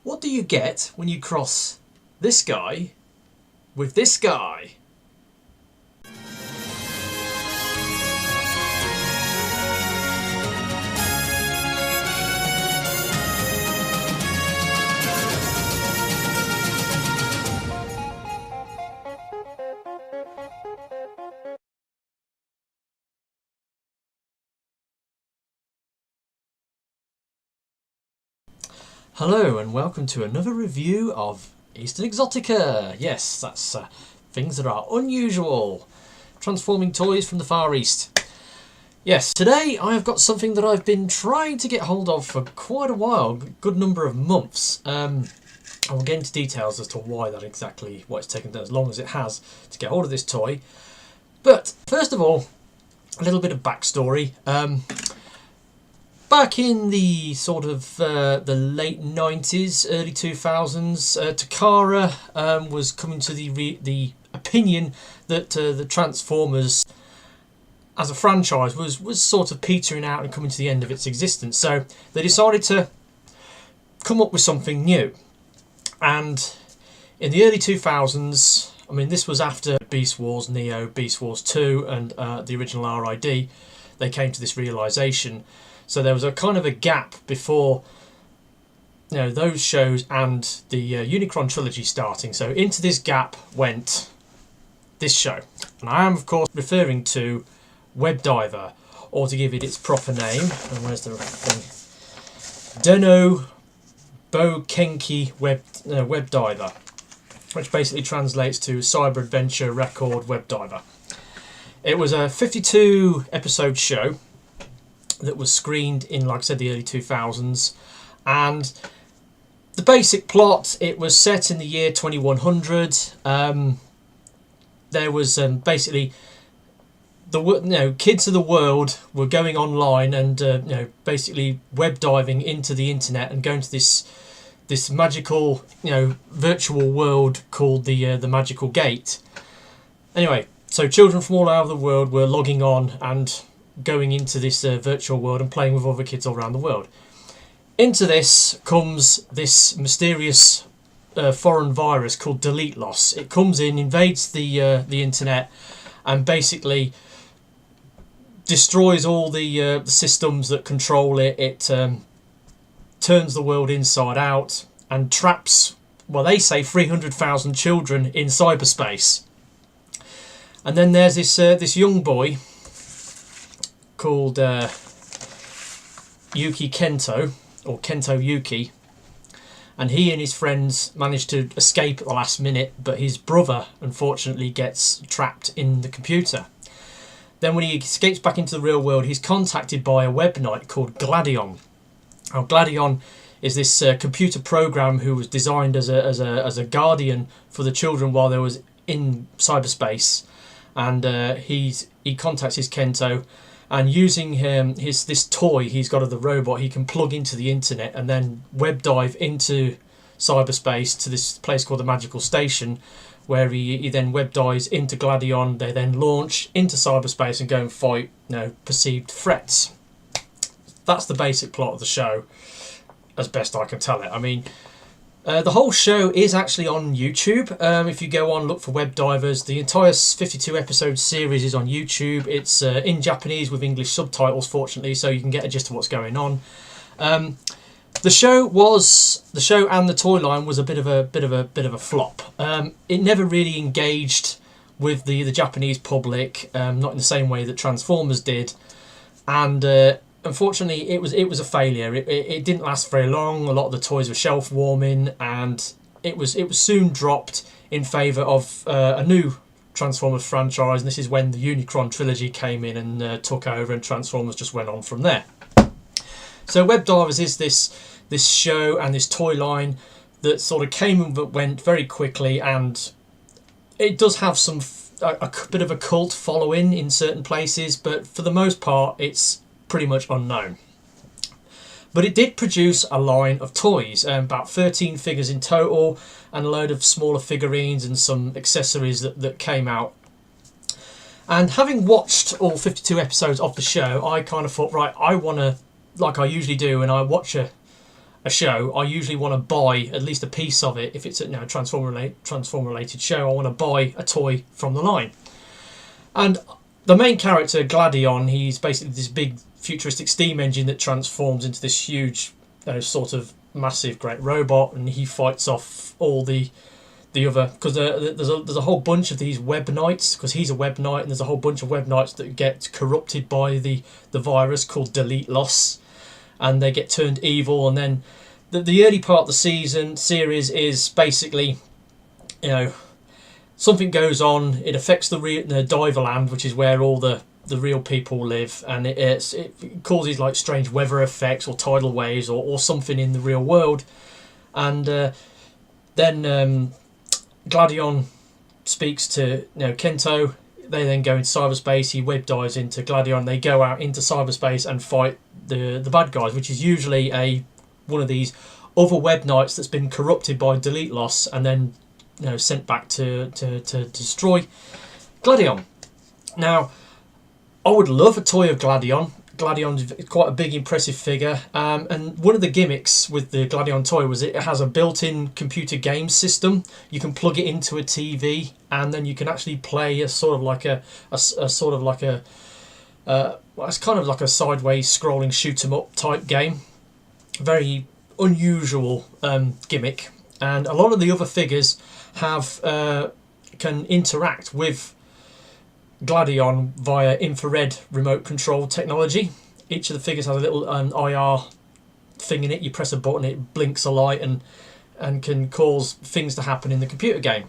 What do you get when you cross this guy with this guy? Hello and welcome to another review of Eastern Exotica. Yes, that's things that are unusual. Transforming toys from the Far East. Yes, today I have got something that I've been trying to get hold of for quite a while, a good number of months. I will get into details as to why it's taken as long as it has to get hold of this toy. But first of all, a little bit of backstory. Back in the sort of the late 90s, early 2000s, Takara was coming to the opinion that the Transformers as a franchise was sort of petering out and coming to the end of its existence. So they decided to come up with something new. And in the early 2000s, I mean, this was after Beast Wars Neo, Beast Wars 2 and the original RID, they came to this realisation. So there was a kind of a gap before, you know, those shows and the Unicron trilogy starting. So into this gap went this show. And I am, of course, referring to Web Diver, or to give it its proper name. And where's the thing? Deno Bokenki Web Diver, which basically translates to Cyber Adventure Record Web Diver. It was a 52 episode show that was screened in, like I said, the early 2000s, and the basic plot, it was set in the year 2100. There was basically kids of the world were going online and basically web diving into the internet and going to this magical virtual world called the Magical Gate. Anyway, so children from all over the world were logging on and going into this virtual world and playing with other kids all around the world. Into this comes this mysterious foreign virus called Delete Loss. It comes in, invades the internet, and basically destroys all the systems that control it. It turns the world inside out and traps, well, they say 300,000 children in cyberspace. And then there's this young boy called Yuki Kento, or Kento Yuki, and he and his friends managed to escape at the last minute, but his brother unfortunately gets trapped in the computer. Then when he escapes back into the real world, he's contacted by a web knight called Gladion. Now, Gladion is this computer program who was designed as a guardian for the children while they was in cyberspace, and he contacts his Kento. And using this toy he's got of the robot, he can plug into the internet and then web dive into cyberspace to this place called the Magical Station, where he then web dives into Gladion. They then launch into cyberspace and go and fight perceived threats. That's the basic plot of the show, as best I can tell it. I mean, the whole show is actually on YouTube. If you go on, look for Web Divers. The entire 52 episode series is on YouTube. It's in Japanese with English subtitles, fortunately, so you can get a gist of what's going on. The show and the toy line was a bit of a flop. It never really engaged with the Japanese public, not in the same way that Transformers did, and unfortunately, it was a failure. It didn't last very long. A lot of the toys were shelf warming, and it was soon dropped in favour of a new Transformers franchise. And this is when the Unicron trilogy came in and took over, and Transformers just went on from there. So Web Divers is this show and this toy line that sort of came and went very quickly, and it does have a bit of a cult following in certain places, but for the most part, it's pretty much unknown. But it did produce a line of toys, about 13 figures in total, and a load of smaller figurines and some accessories that came out. And having watched all 52 episodes of the show, I kind of thought, right, I want to, like I usually do, and I watch a a show, I usually want to buy at least a piece of it. If it's a Transformer related show, I want to buy a toy from the line. And the main character, Gladion, he's basically this big futuristic steam engine that transforms into this huge, sort of massive great robot, and he fights off all the other, because there's a whole bunch of these web knights, because he's a web knight, and there's a whole bunch of web knights that get corrupted by the virus called delete loss, and they get turned evil. And then the early part of the series is basically, something goes on, it affects the Diverland, which is where all the real people live, and it causes like strange weather effects or tidal waves or something in the real world. And then Gladion speaks to Kento. They then go into cyberspace. He web dives into Gladion. They go out into cyberspace and fight the bad guys, which is usually one of these other web knights that's been corrupted by delete loss and then sent back to destroy Gladion. Now, I would love a toy of Gladion. Gladion's quite a big, impressive figure. And one of the gimmicks with the Gladion toy was it has a built-in computer game system. You can plug it into a TV, and then you can actually play it's kind of like a sideways scrolling shoot 'em up type game. Very unusual gimmick. And a lot of the other figures can interact with Gladion via infrared remote control technology. Each of the figures has a little IR thing in it. You press a button, it blinks a light and can cause things to happen in the computer game.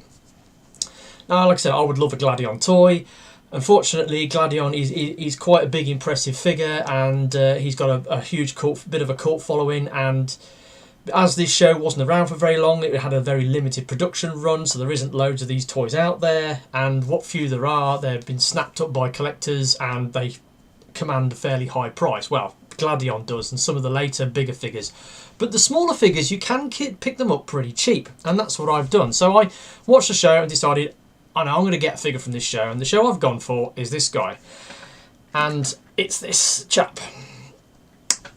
Now, like I said, I would love a Gladion toy. Unfortunately, Gladion is quite a big, impressive figure, and he's got a huge bit of a cult following. And as this show wasn't around for very long, it had a very limited production run, so there isn't loads of these toys out there, and what few there are, they've been snapped up by collectors and they command a fairly high price. Well, Gladion does, and some of the later bigger figures. But the smaller figures, you can pick them up pretty cheap, and that's what I've done. So I watched the show and decided, I know I'm going to get a figure from this show, and the show I've gone for is this guy. And it's this chap.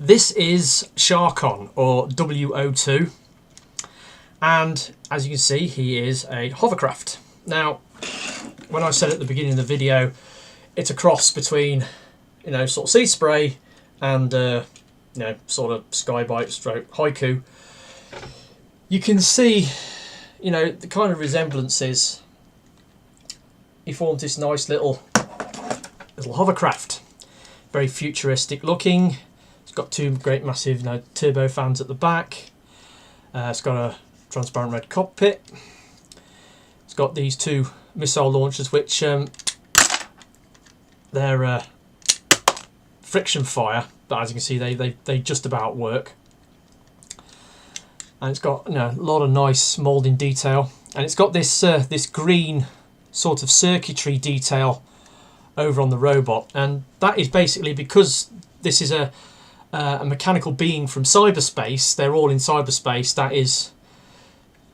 This is Sharkon, or W-02, and as you can see, he is a hovercraft. Now, when I said at the beginning of the video, it's a cross between, sort of sea spray and, sort of skybite stroke haiku. You can see, the kind of resemblances. He formed this nice little hovercraft, very futuristic looking. It's got two great massive turbo fans at the back. It's got a transparent red cockpit. It's got these two missile launchers, which they're friction fire, but as you can see, they just about work. And it's got a lot of nice moulding detail, and it's got this this green sort of circuitry detail over on the robot, and that is basically because this is a mechanical being from cyberspace. They're all in cyberspace. That is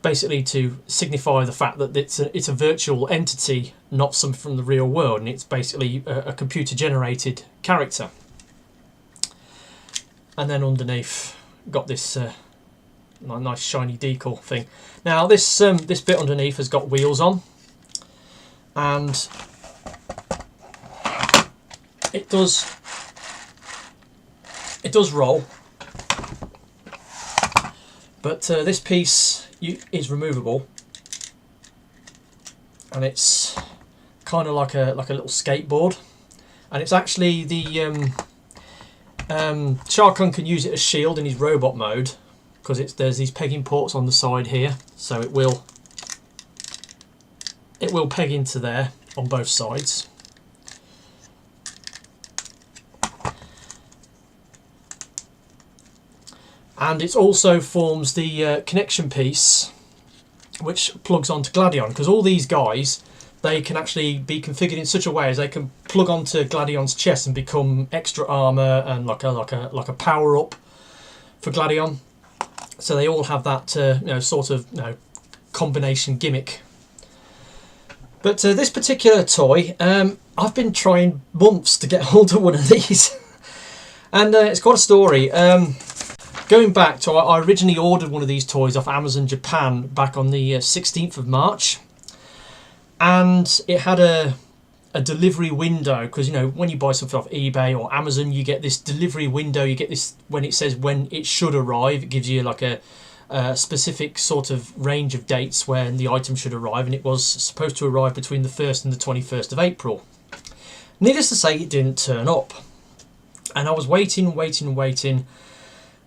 basically to signify the fact that it's a virtual entity, not something from the real world, and it's basically a computer generated character. And then underneath got this nice shiny decal thing. Now this bit underneath has got wheels on, and it does roll, but this piece is removable, and it's kind of like a little skateboard, and it's actually the Sharkon can use it as shield in his robot mode, because there's these pegging ports on the side here, so it will peg into there on both sides. And it also forms the connection piece which plugs onto Gladion, because all these guys, they can actually be configured in such a way as they can plug onto Gladion's chest and become extra armor and like a power up for Gladion. So they all have that sort of combination gimmick. But this particular toy, I've been trying months to get hold of one of these, and it's quite a story. going back to, I originally ordered one of these toys off Amazon Japan back on the 16th of March, and it had a delivery window, because, you know, when you buy something off eBay or Amazon, you get this delivery window. You get this when it says when it should arrive. It gives you like a specific sort of range of dates when the item should arrive, and it was supposed to arrive between the 1st and the 21st of April. Needless to say, it didn't turn up, and I was waiting,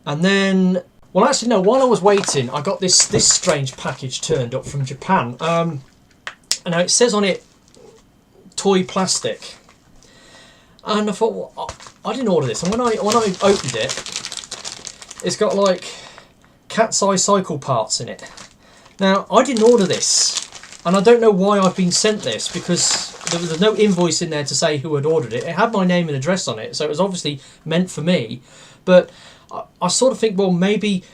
and then, well, actually no, while I was waiting, I got this strange package turned up from Japan. And now it says on it toy plastic, and I thought, well, I didn't order this. And when I opened it, it's got like cat's eye cycle parts in it. Now, I didn't order this, and I don't know why I've been sent this, because there was no invoice in there to say who had ordered it. It had my name and address on it, so it was obviously meant for me. But I sort of think, well, maybe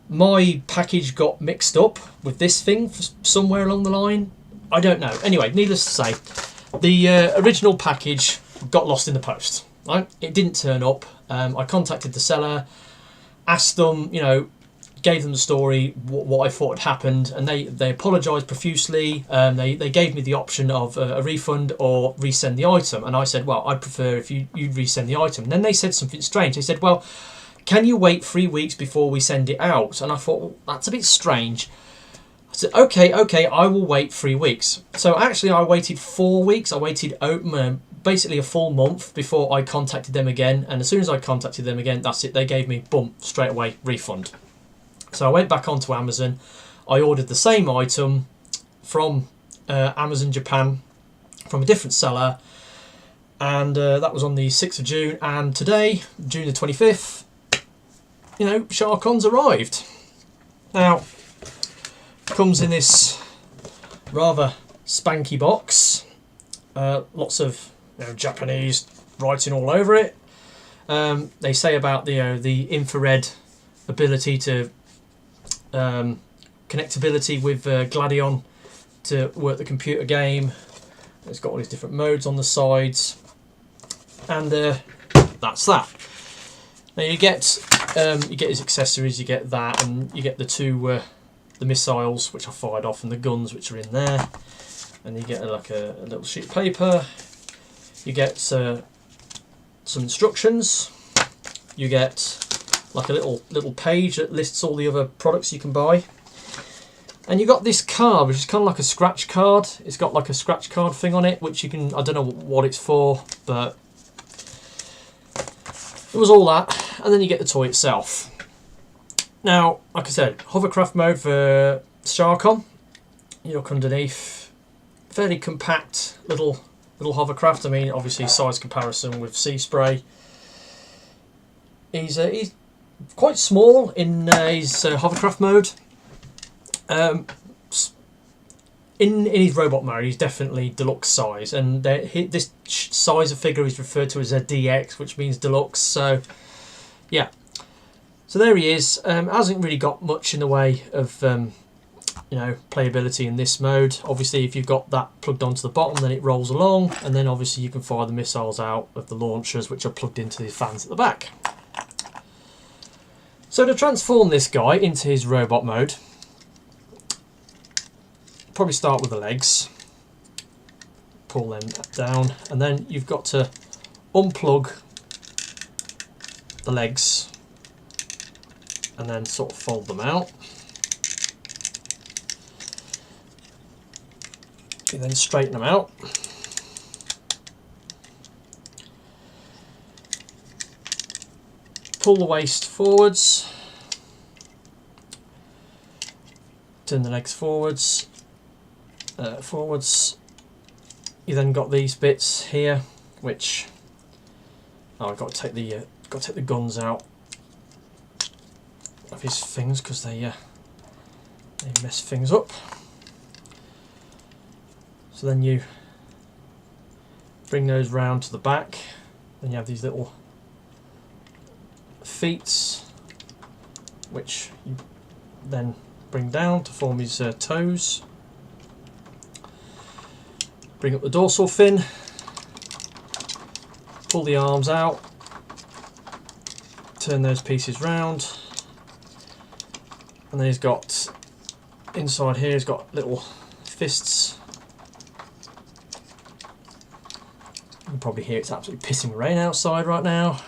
my package got mixed up with this thing somewhere along the line. I don't know. Anyway, needless to say, the original package got lost in the post. Right? It didn't turn up. I contacted the seller, asked them, you know, gave them the story, what I thought had happened, and they apologised profusely. They gave me the option of a refund or resend the item, and I said, well, I'd prefer if you'd resend the item. And then they said something strange. They said, well, can you wait 3 weeks before we send it out? And I thought, well, that's a bit strange. I said, okay, I will wait 3 weeks. So actually I waited 4 weeks. I waited basically a full month before I contacted them again, and as soon as I contacted them again, that's it. They gave me, boom, straight away refund. So I went back onto Amazon. I ordered the same item from Amazon Japan from a different seller, and that was on the 6th of June. And today, June the 25th, you know, Sharkon's arrived. Now, comes in this rather spanky box. Lots of, you know, Japanese writing all over it. They say about the infrared ability to connectability with Gladion to work the computer game. It's got all these different modes on the sides, and that's that. Now you get his accessories. You get that, and you get the two the missiles which are fired off, and the guns which are in there. And you get like a little sheet of paper. You get some instructions. You get like a little page that lists all the other products you can buy. And you got this card, which is kind of like a scratch card. It's got like a scratch card thing on it, which you can, I don't know what it's for, but it was all that. And then you get the toy itself. Now, like I said, hovercraft mode for Sharkon. You look underneath, fairly compact little hovercraft. I mean, obviously size comparison with Sea Spray. He's quite small in his hovercraft mode. In his robot mode, he's definitely deluxe size, and this size of figure is referred to as a DX, which means deluxe. So, yeah. So there he is. Hasn't really got much in the way of playability in this mode. Obviously, if you've got that plugged onto the bottom, then it rolls along, and then obviously you can fire the missiles out of the launchers, which are plugged into the fans at the back. So to transform this guy into his robot mode, probably start with the legs, pull them down, and then you've got to unplug the legs and then sort of fold them out. You then straighten them out. Pull the waist forwards, turn the legs forwards. You then got these bits here, which I've got to take the guns out of his things because they mess things up. So then you bring those round to the back. Then you have these little feet, which you then bring down to form his toes. Bring up the dorsal fin, pull the arms out, turn those pieces round, And then he's got, inside here, he's got little fists. You can probably hear it's absolutely pissing rain outside right now.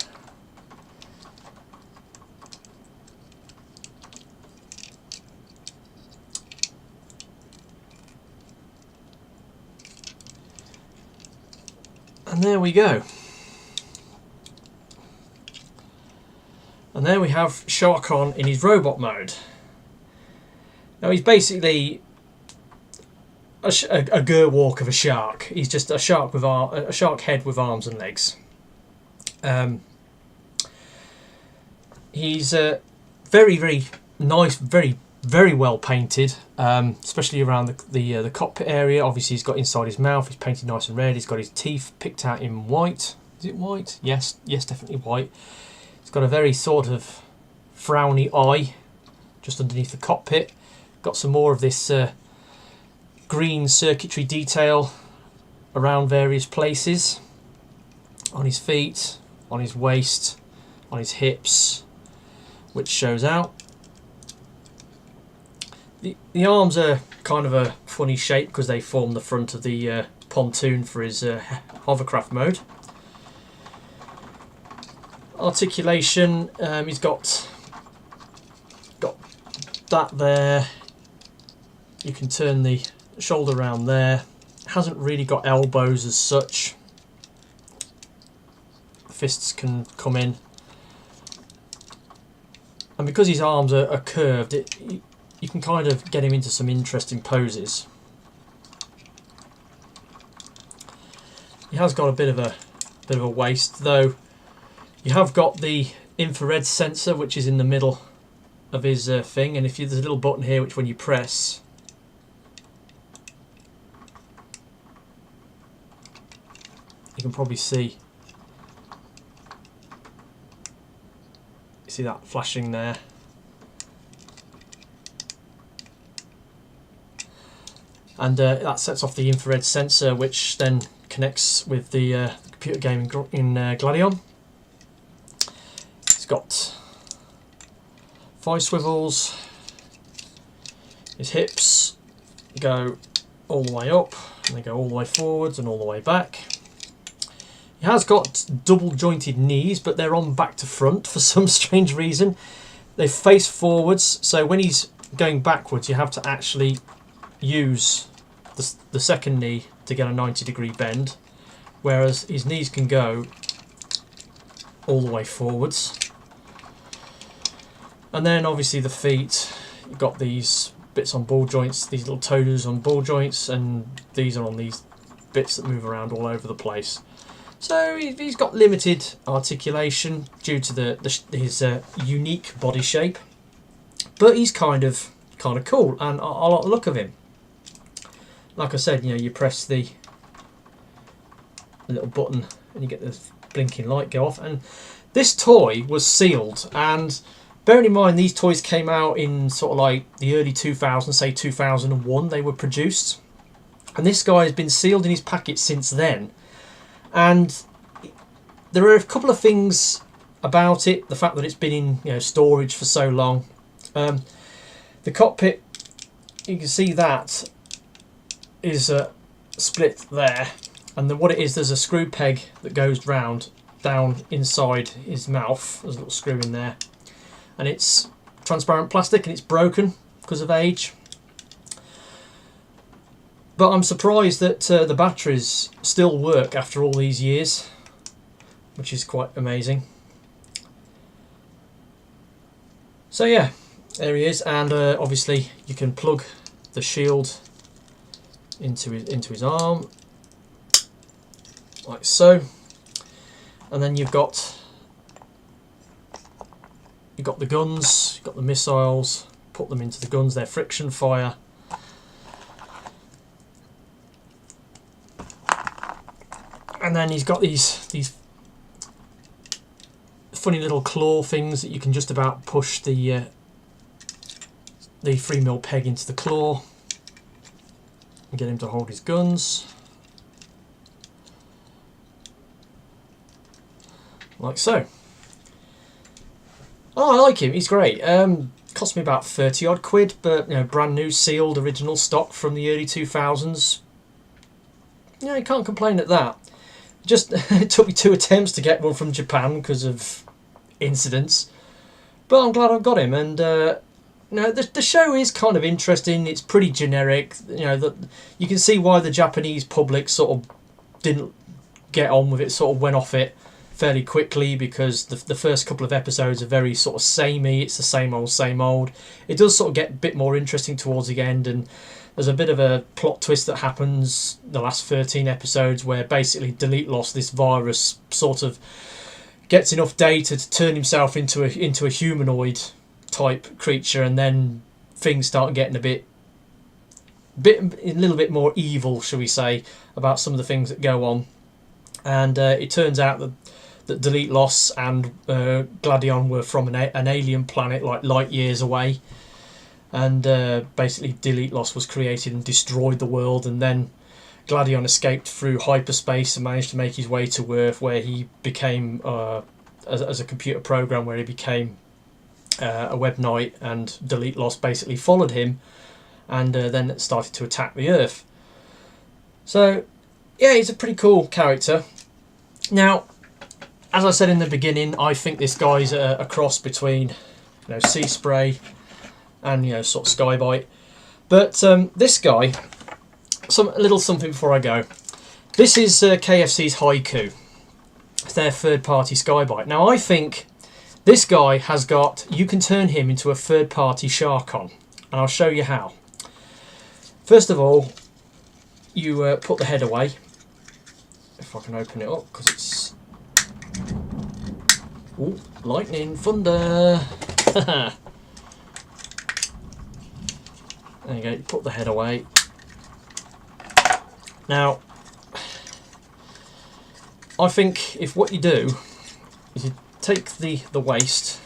And there we go. And there we have Sharkon in his robot mode. Now he's basically a Gerwalk of a shark. He's just a shark with a shark head with arms and legs. He's very, very nice, very well painted, especially around the cockpit area. Obviously, he's got inside his mouth. He's painted nice and red. He's got his teeth picked out in white. Is it white? Yes, definitely white. He's got a very sort of frowny eye just underneath the cockpit. Got some more of this green circuitry detail around various places. On his feet, on his waist, on his hips, which shows out. The arms are kind of a funny shape because they form the front of the pontoon for his hovercraft mode. Articulation, he's got that there. You can turn the shoulder around there. Hasn't really got elbows as such. Fists can come in. And because his arms are curved, you can kind of get him into some interesting poses. He has got a bit of a waist, though. You have got the infrared sensor, which is in the middle of his thing, and there's a little button here which when you press, you can probably see that flashing there. And that sets off the infrared sensor, which then connects with the computer game in Gladion. It's got 5 swivels. His hips go all the way up, and they go all the way forwards and all the way back. He has got double jointed knees, but they're on back to front for some strange reason. They face forwards, so when he's going backwards, you have to actually use the second knee to get a 90-degree bend, whereas his knees can go all the way forwards. And then obviously the feet, you've got these bits on ball joints, these little toes on ball joints, and these are on these bits that move around all over the place. So he's got limited articulation due to his unique body shape, but he's kind of cool, and I like the look of him. Like I said, you press the little button and you get the blinking light go off. And this toy was sealed, and bearing in mind these toys came out in sort of like the early 2000s, say 2001 they were produced, and this guy has been sealed in his packet since then. And there are a couple of things about it. The fact that it's been in storage for so long. The cockpit, you can see that is split there, and then what it is, there's a screw peg that goes round down inside his mouth. There's a little screw in there, and it's transparent plastic, and it's broken because of age. But I'm surprised that the batteries still work after all these years, which is quite amazing. So yeah, there he is, and obviously you can plug the shield into his arm, like so, and then you've got the guns, you've got the missiles. Put them into the guns. They're friction fire. And then he's got these funny little claw things that you can just about push the 3mm peg into the claw and get him to hold his guns, like so. Oh, I like him. He's great. Kind cost me about 30 odd quid, but you know, brand new sealed original stock from the early 2000s. Yeah, you can't complain at that. Just it took me 2 attempts to get one from Japan because of incidents, but I'm glad I've got him. And you know, the show is kind of interesting. It's pretty generic. You know, you can see why the Japanese public sort of didn't get on with it, sort of went off it fairly quickly, because the first couple of episodes are very sort of samey. It's the same old, same old. It does sort of get a bit more interesting towards the end, and there's a bit of a plot twist that happens the last 13 episodes, where basically Delete Loss, this virus, sort of gets enough data to turn himself into a humanoid type creature, and then things start getting a little bit more evil, shall we say, about some of the things that go on. And it turns out that Delete Loss and Gladion were from an alien planet like light years away, and basically Delete Loss was created and destroyed the world, and then Gladion escaped through hyperspace and managed to make his way to Earth, where he became as a computer program, where he became a web knight, and Delete Loss basically followed him, and then started to attack the Earth. So yeah, he's a pretty cool character. Now, as I said in the beginning, I think this guy's a cross between, you know, Sea Spray and, you know, sort of Skybite. But this guy, a little something before I go. This is KFC's Haiku. It's their third-party Skybite. Now, I think this guy has got, you can turn him into a third-party Sharkon, and I'll show you how. First of all, you put the head away. If I can open it up, because it's... Ooh, lightning, thunder! There you go, you put the head away. Now, I think if what you do is you take the waist,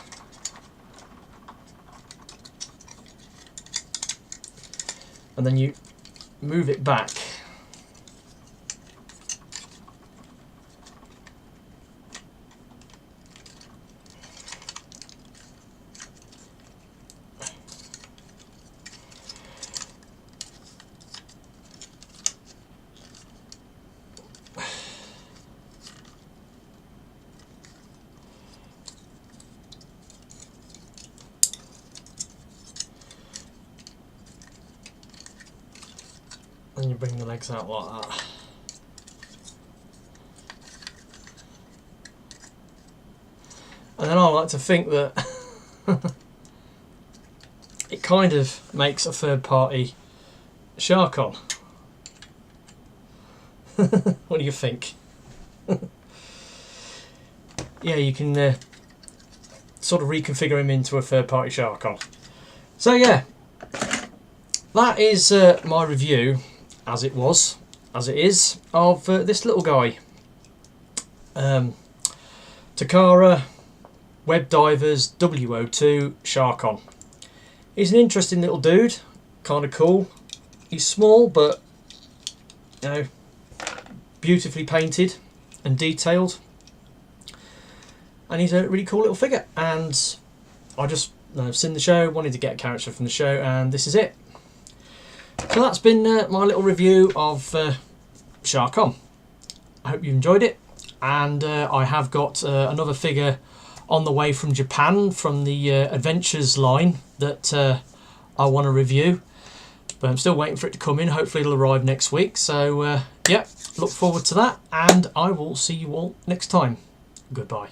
and then you move it back, and you bring the legs out like that. And then I like to think that it kind of makes a third-party Sharkon. What do you think? Yeah, you can sort of reconfigure him into a third-party Sharkon. So yeah, that is my review, as it is, of this little guy. Takara, Web Divers, W-02, Sharkon. He's an interesting little dude, kind of cool. He's small, but, you know, beautifully painted and detailed. And he's a really cool little figure. And I just, I've seen the show, wanted to get a character from the show, and this is it. So that's been my little review of Sharkon. I hope you enjoyed it, and I have got another figure on the way from Japan, from the Adventures line, that I want to review, but I'm still waiting for it to come in. Hopefully it'll arrive next week. So yeah, look forward to that, and I will see you all next time. Goodbye.